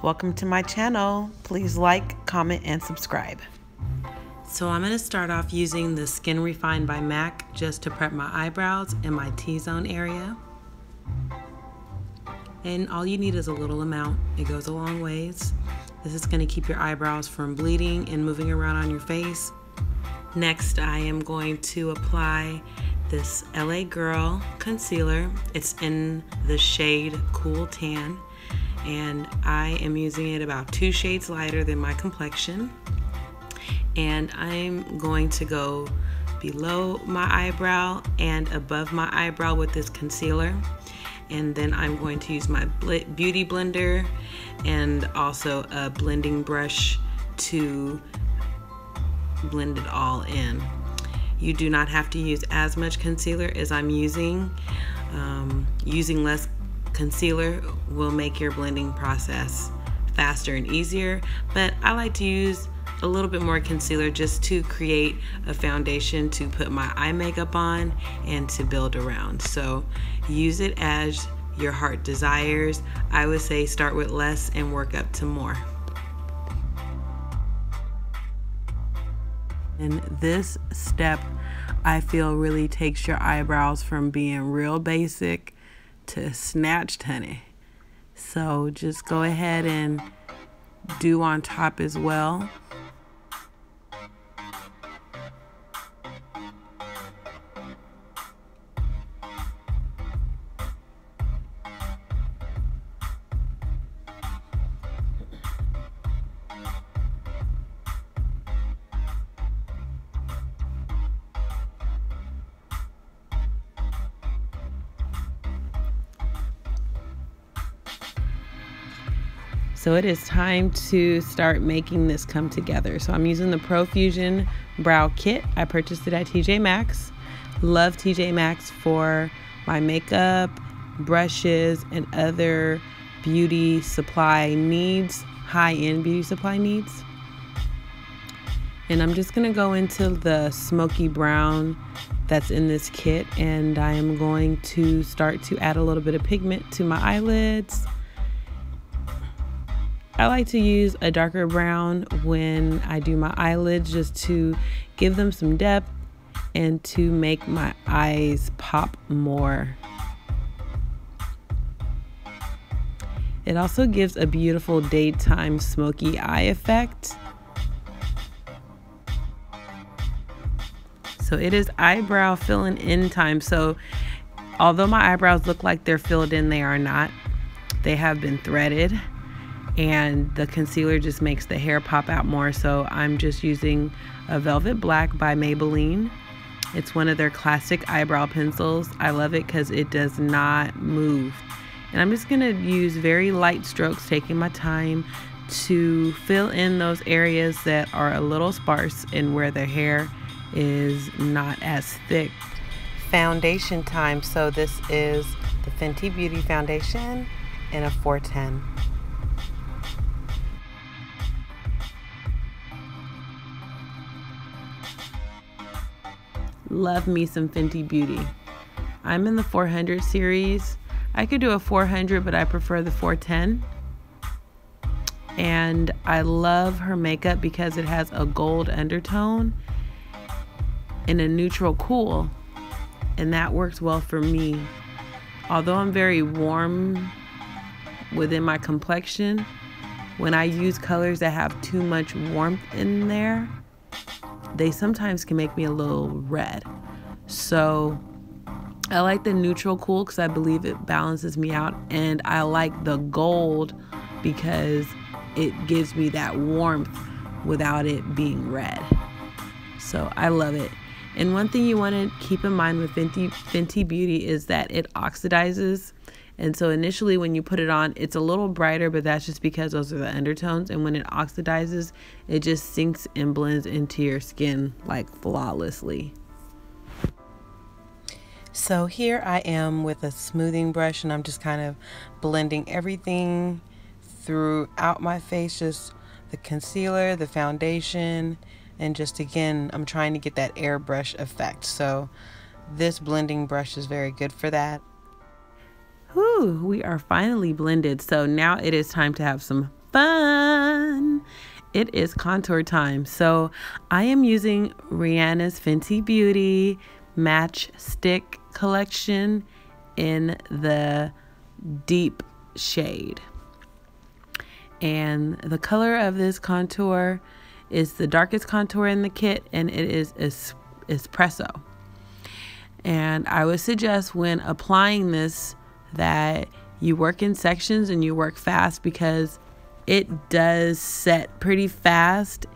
Welcome to my channel. Please like, comment, and subscribe. So I'm going to start off using the Skin Refined by MAC just to prep my eyebrows and my T-zone area. And all you need is a little amount. It goes a long ways. This is going to keep your eyebrows from bleeding and moving around on your face. Next, I am going to apply this LA Girl concealer. It's in the shade Cool Tan, and I am using it about 2 shades lighter than my complexion. And I'm going to go below my eyebrow and above my eyebrow with this concealer. And then I'm going to use my beauty blender and also a blending brush to blend it all in. You do not have to use as much concealer as I'm using. Using less concealer will make your blending process faster and easier, but I like to use a little bit more concealer just to create a foundation to put my eye makeup on and to build around. So use it as your heart desires. I would say start with less and work up to more. And this step, I feel, really takes your eyebrows from being real basic to snatched, honey. So just go ahead and do on top as well. So it is time to start making this come together. So I'm using the Profusion Brow Kit. I purchased it at TJ Maxx. Love TJ Maxx for my makeup, brushes, and other beauty supply needs, high-end beauty supply needs. And I'm just gonna go into the smoky brown that's in this kit, and I am going to start to add a little bit of pigment to my eyelids. I like to use a darker brown when I do my eyelids just to give them some depth and to make my eyes pop more. It also gives a beautiful daytime smoky eye effect. So it is eyebrow filling in time. So although my eyebrows look like they're filled in, they are not. They have been threaded. And the concealer just makes the hair pop out more. So I'm just using a Velvet Black by Maybelline. It's one of their classic eyebrow pencils. I love it because it does not move. And I'm just gonna use very light strokes, taking my time to fill in those areas that are a little sparse and where the hair is not as thick. Foundation time. So this is the Fenty Beauty Foundation in a 410. Love me some Fenty Beauty. I'm in the 400 series. I could do a 400, but I prefer the 410. And I love her makeup because it has a gold undertone and a neutral cool, and that works well for me. Although I'm very warm within my complexion, when I use colors that have too much warmth in there, they sometimes can make me a little red. So I like the neutral cool because I believe it balances me out, and I like the gold because it gives me that warmth without it being red. So I love it. And one thing you want to keep in mind with Fenty Beauty is that it oxidizes. And so initially when you put it on, it's a little brighter, but that's just because those are the undertones. And when it oxidizes, it just sinks and blends into your skin like flawlessly. So here I am with a smoothing brush, and I'm just kind of blending everything throughout my face, just the concealer, the foundation, and just again, I'm trying to get that airbrush effect. So this blending brush is very good for that. Whew, we are finally blended. So now it is time to have some fun. It is contour time. So I am using Rihanna's Fenty Beauty Match Stick collection in the deep shade. And the color of this contour is the darkest contour in the kit, and it is espresso. And I would suggest when applying this that you work in sections and you work fast, because it does set pretty fast,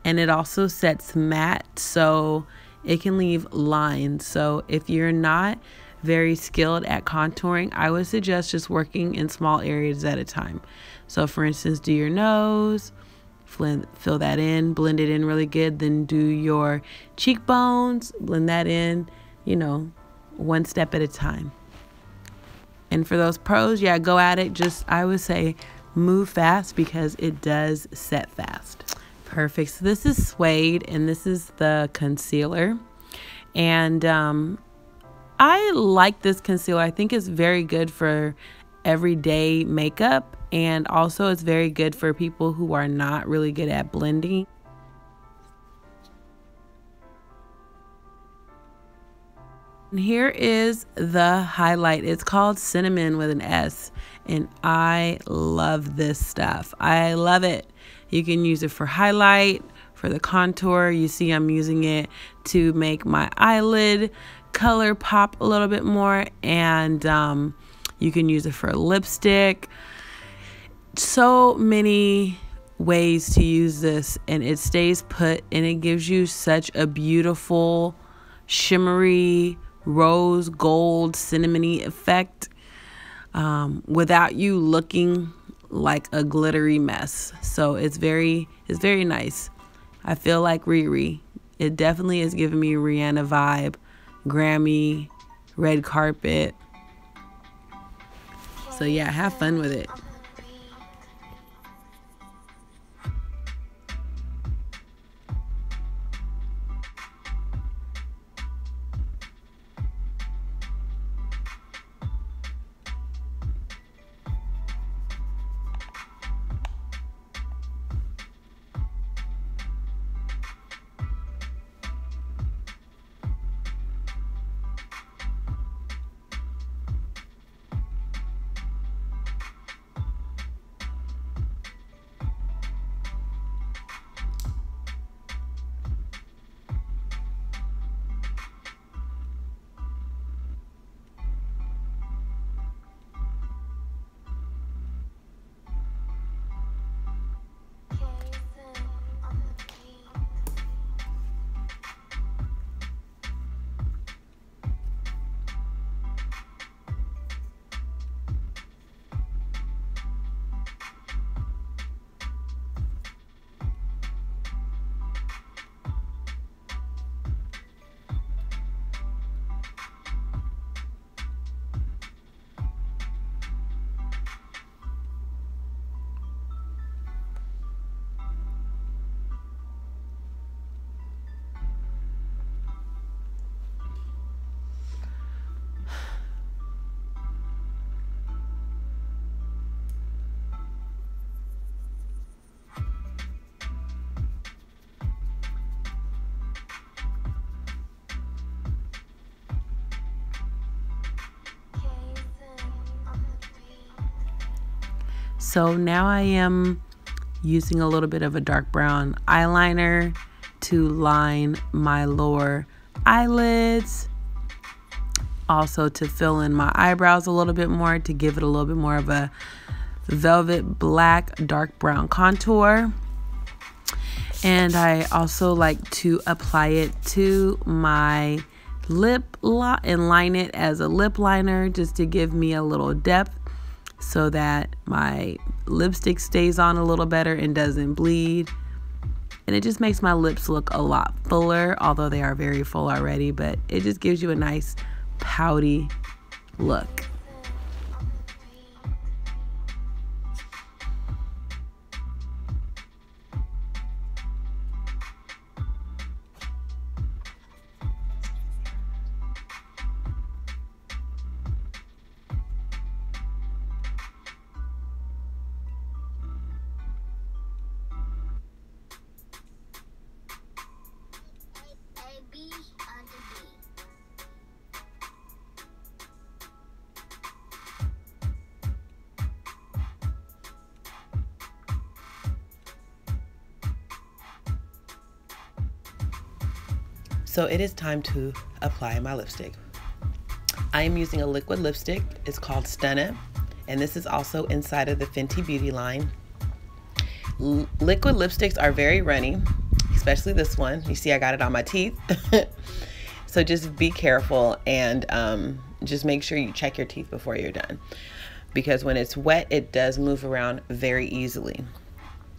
and it also sets matte, so it can leave lines. So if you're not very skilled at contouring, I would suggest just working in small areas at a time. So for instance, do your nose, fill that in, blend it in really good, then do your cheekbones, blend that in, you know, one step at a time. And for those pros, yeah, go at it. Just, I would say, move fast, because it does set fast. Perfect. So this is Suede, and this is the concealer. And I like this concealer. I think it's very good for everyday makeup, and also it's very good for people who are not really good at blending. And here is the highlight. It's called Cinnamon with an S, and I love this stuff. I love it. You can use it for highlight, for the contour. You see I'm using it to make my eyelid color pop a little bit more, and you can use it for lipstick. So many ways to use this, and it stays put, and it gives you such a beautiful shimmery rose gold cinnamony effect without you looking like a glittery mess. So it's very nice. I feel like Riri. It definitely is giving me Rihanna vibe, Grammy, red carpet. So yeah, have fun with it. So now I am using a little bit of a dark brown eyeliner to line my lower eyelids. Also to fill in my eyebrows a little bit more, to give it a little bit more of a velvet black dark brown contour. And I also like to apply it to my lip and line it as a lip liner, just to give me a little depth, so that my lipstick stays on a little better and doesn't bleed. And it just makes my lips look a lot fuller, although they are very full already, but it just gives you a nice pouty look. So it is time to apply my lipstick. I am using a liquid lipstick. It's called Stunna, and this is also inside of the Fenty Beauty line. Liquid lipsticks are very runny, especially this one. You see I got it on my teeth. So just be careful and just make sure you check your teeth before you're done, because when it's wet, it does move around very easily.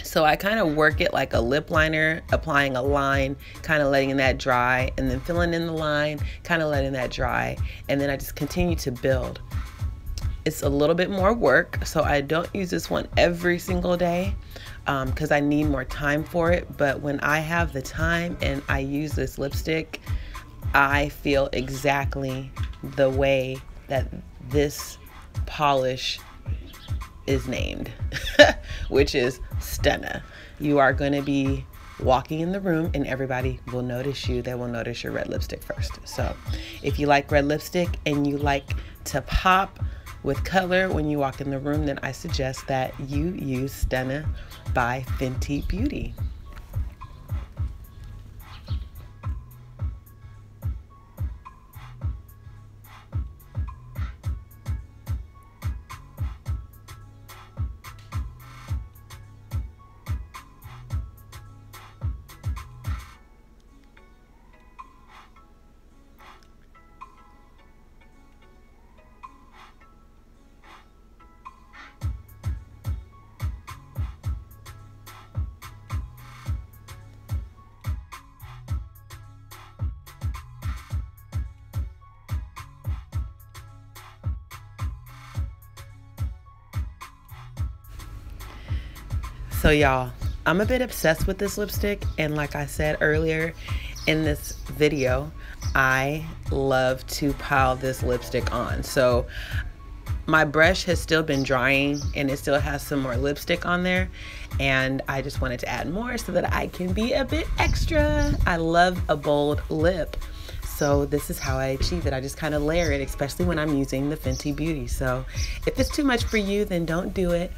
So I kind of work it like a lip liner, applying a line, kind of letting that dry, and then filling in the line, kind of letting that dry, and then I just continue to build. It's a little bit more work, so I don't use this one every single day because I need more time for it. But when I have the time and I use this lipstick, I feel exactly the way that this polish is named, which is Stunna. You are going to be walking in the room and everybody will notice you. They will notice your red lipstick first. So if you like red lipstick and you like to pop with color when you walk in the room, then I suggest that you use Stunna by Fenty Beauty. So y'all, I'm a bit obsessed with this lipstick, and like I said earlier in this video, I love to pile this lipstick on. So my brush has still been drying and it still has some more lipstick on there, and I just wanted to add more so that I can be a bit extra. I love a bold lip, so this is how I achieve it. I just kind of layer it, especially when I'm using the Fenty Beauty. So if it's too much for you, then don't do it.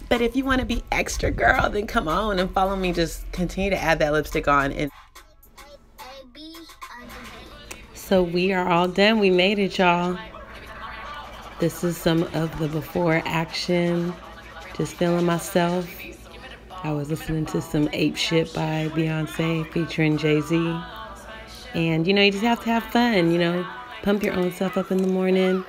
But if you want to be extra, girl, then come on and follow me. Just continue to add that lipstick on. And so we are all done. We made it, y'all. This is some of the before action. Just feeling myself. I was listening to some Ape Shit by Beyonce featuring Jay-Z. And, you know, you just have to have fun, you know. Pump your own self up in the morning.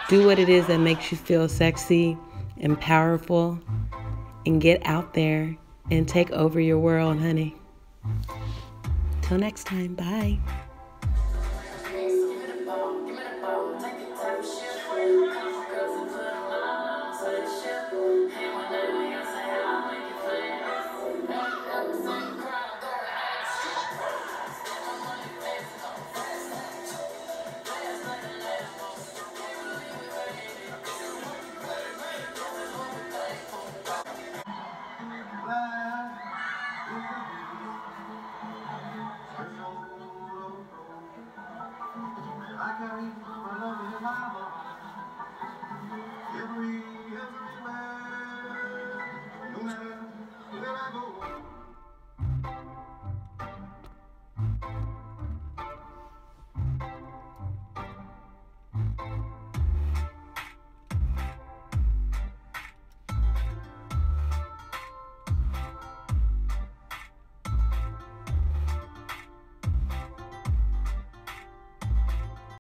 Do what it is that makes you feel sexy and powerful, and get out there and take over your world, honey. Till next time, bye.